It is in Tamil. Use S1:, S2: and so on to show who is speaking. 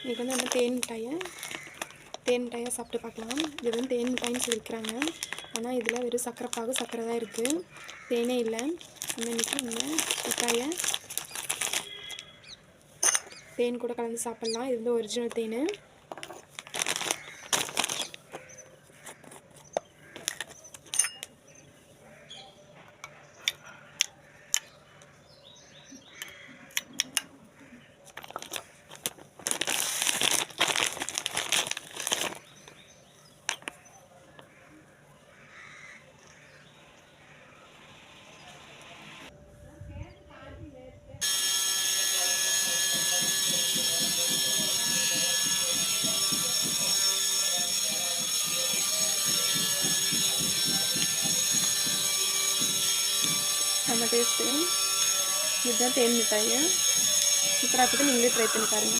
S1: இன்றைக்கி வந்து நம்ம தேன் மிட்டாயை சாப்பிட்டு பார்க்கலாம். இது வந்து தேன் மிட்டாயின்னு சொல்லியிருக்கிறாங்க. ஆனால் இதில் வெறும் சர்க்கரை தான் இருக்குது, தேனே இல்லை. நம்ம இன்றைக்கி இந்த மிட்டாயை தேன் கூட கலந்து சாப்பிட்லாம். இது வந்து ஒரிஜினல் தேன். நம்ம டேஸ்ட்டு இதுதான் தேன் மிட்டாய். சூப்பராக இருக்குது. நீங்களே ட்ரை பண்ணி பாருங்கள்.